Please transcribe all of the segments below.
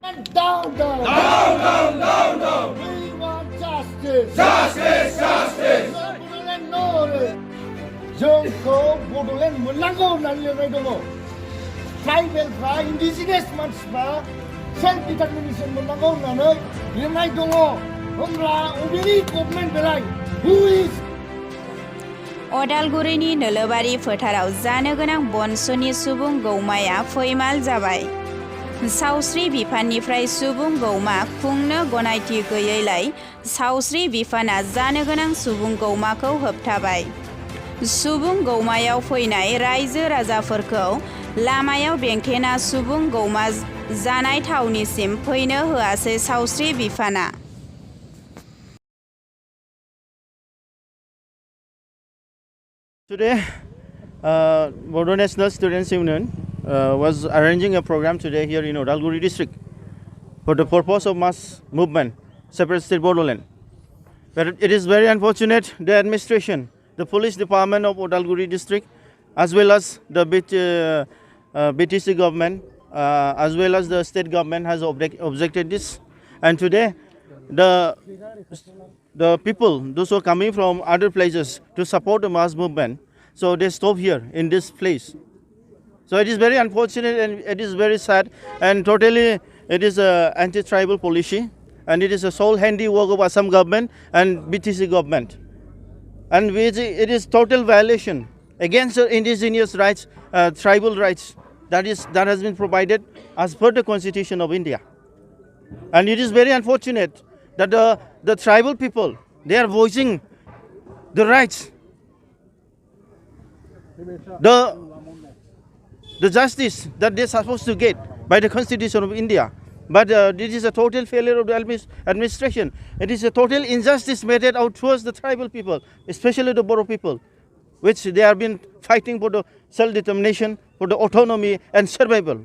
Down, down, down, down, down, down. We want justice. Justice, justice. Bodoland no. जोंखौ बड'लेण्ड मोननांगौ होननानै लिरनाय दङ ट्राइबेलफ्रा इन्डिजिनियास मानसिफ्रा सेल्फ डिटारमिनेसन मोननांगौ होननानै लिरनाय दङ होमब्ला अबेनि गभर्नमेन्ट बेलाय हु इज अदालगुरिनि नोलोबारि फोथाराव जानो गोनां बनसुनि सुबुं गौमाया फैमाल जाबाय सावस्रि बिफाननिफ्राय सुबुं गौमा खुंनो गनायथि गैयैलाय सावस्रि बिफाना जानो गोनां सुबुं गौमाखौ होबथाबाय सुबुं गौमायाव फैनाय रायजो राजाफोरखौ लामायाव बेंथेना सुबुं गौमा जानाय थावनिसिम फैनो होआसै सावस्रि बिफाना Today, Bodo National Students Union was arranging a program today here in Odalguri district for the purpose of mass movement, separate state Bodoland. But it is very unfortunate the administration, the police department of Odalguri district, as well as the BTC government, as well as the state government has objected this. And today, the people, those who are coming from other places to support the mass movement, so they stop here in this place. So it is very unfortunate and it is very sad, and totally it is a anti-tribal policy, and it is a sole handiwork of Assam government and BTC government. And it is total violation against the indigenous rights, tribal rights that has been provided as per the Constitution of India. And it is very unfortunate that the tribal people, they are voicing the rights, the justice that they are supposed to get by the Constitution of India. But this is a total failure of the administration. It is a total injustice meted out towards the tribal people, especially the Bodo people, which they have been fighting for the self-determination, for the autonomy and survival.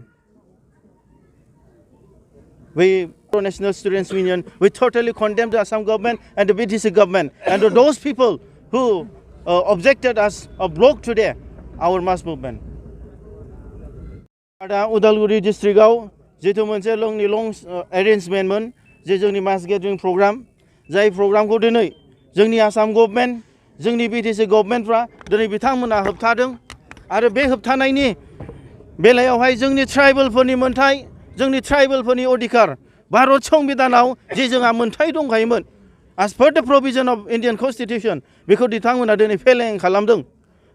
We, National Students Union, we totally condemn the Assam government and the BTC government and those people who objected us or blocked today our mass movement. Udalguri district जितु मोनसे लं एरेन्जमेन्टमोन जे जोंनि मास गेदारिं programme जाय प्रग्रामखौ दिनै जोंनि Assam government जोंनि बिटिसि गभर्नमेन्टफ्रा दिनै बिथांमोना होबथादों आरो बे होबथानायनि बेलायावहाय जोंनि ट्राइबेलफोरनि मोनथाय जोंनि ट्राइबेलफोरनि अधिकार भारत संबिधानाव जे जोंहा मोनथाय दंखायोमोन as per the provision of Indian Constitution बेखौ बिथांमोना दिनै फेलें खालामदों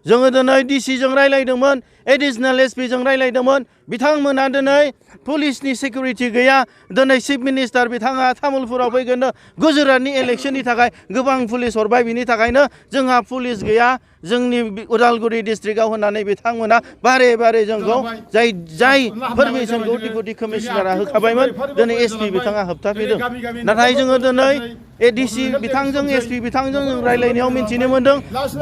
जोङो दिनै डिसि जों रायलायदोंमोन एडिशनेल एसपि जों रायलायदोंमोन बिथांमोना दिनै पुलिसनि सिकिउरिटि गैया दिनै चिफ मिनिस्टार बिथाङा तामुलपुराव फैगोन गुजरातनि इलेक्शननि थाखाय गोबां पुलिस हरबाय बिनि थाखायनो जोंहा पुलिस गैया जोंनि उदालगुरि डिस्ट्रिक्टआव होननानै बिथांमोना बारे बारे जोंखौ जाय परमिशनखौ डिपुटि कमिशनारा होखाबायमोन दिनै एसपि बिथाङा होबथाफैदों नाथाय जोङो दिनै एडिसि बिथांजों एसपि बिथांजों जों रायलायनायाव मिन्थिनो मोनदों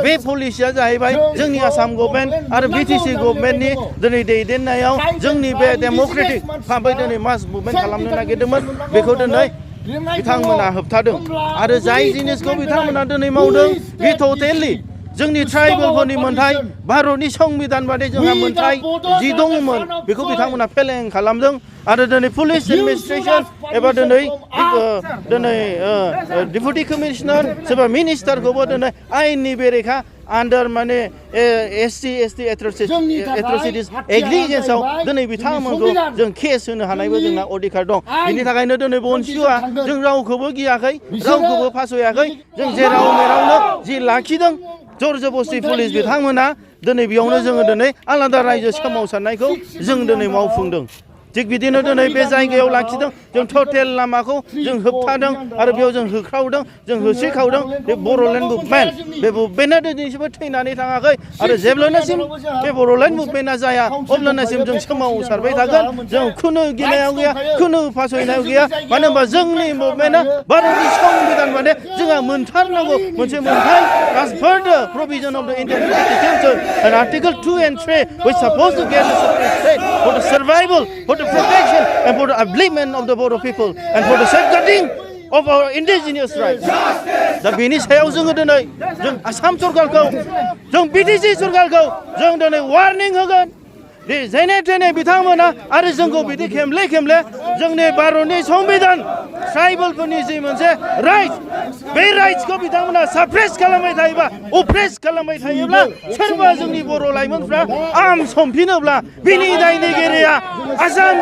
बे पलिसिया जाहैबाय जोंनि आसाम गभर्नमेन्ट आरो बिटिसि गभर्नमेन्टनि दिनै दैदेननायाव जोंनि बे डेम'क्रेटिक भाबै दिनै मास मुभमेन्ट खालामनो नागिरदोंमोन बेखौ दिनै बिथांमोना होबथादों आरो जाय जिनिसखौ बिथांमोना दिनै मावदों बे टटेलि जोंनि ट्राइबेलफोरनि मोनथाय भारतनि संबिधान बादि जोंहा मोनथाय जि दंमोन बेखौ बिथांमोना फेलें खालामदों आरो दिनै पुलिस एडमिनिस्ट्रेसन एबा दिनै डिपुटि कमिशनार सोरबा मिनिस्टारखौबो दिनै आयेननि बेरेखा आन्डार माने एससि एसटि एट्रसिटिस एग्रिगेन्सआव दिनै बिथांमोनखौ जों केस होनो हानायबो जोंना अधिकार दं बिनि थाखायनो दिनै बनसुआ जों रावखौबो गियाखै रावखौबो फासयाखै जों जेराव मेरावनो जि लाखिदों जर जबस्ति पुलिस बिथांमोना दिनै बेयावनो जोङो दिनै आलादा रायजो सोमावसारनायखौ जों दिनै मावफुंदों थिग बिदिनो दिनै बे जायगायाव लाखिदों जों टटेल लामाखौ जों होबथादों आरो बेयाव जों होख्रावदों जों होसिख्रावदों बे बड'लेण्ड मुभमेन्ट बे मुभमेन्टआ दिनैसिमबो थैनानै थाङाखै आरो जेब्लानासिम बे बड'लेण्ड मुभमेन्टआ जाया अब्लानासिम जों सोमावसारबाय थागोन जों खुनु गिनायाव गैया खुनु फासयनायाव गैया मानो होनबा जोंनि मुभमेन्टआ भारतनि संबिधान माने जोंहा मोनथारनांगौ मोनसे मोनथाय as per the provision of the Indian Constitution and Article 2 and 3 which supposed to get the separate state for the survival for the protection and for the upliftment of the Bodo people and for the safeguarding of our indigenous rights. दा बेनि सायाव जोङो दिनै जों आसाम सरकारखौ जों BTC सरकारखौ जों दिनै warning होगोन जेने थेने बिथांमोना आरो जोंखौ बिदि खेमले खेमले जोंनि भारतनि संबिधान ट्राइबेलफोरनि जि मोनसे राइट्स बे राइट्सखौ बिथांमोना साप्रेस खालामबाय थायोबा अप्रेस खालामबाय थायोब्ला सोरबा जोंनि बर' लाइमोनफ्रा आर्म संफिनोब्ला बिनि दायनिगिरिया आसाम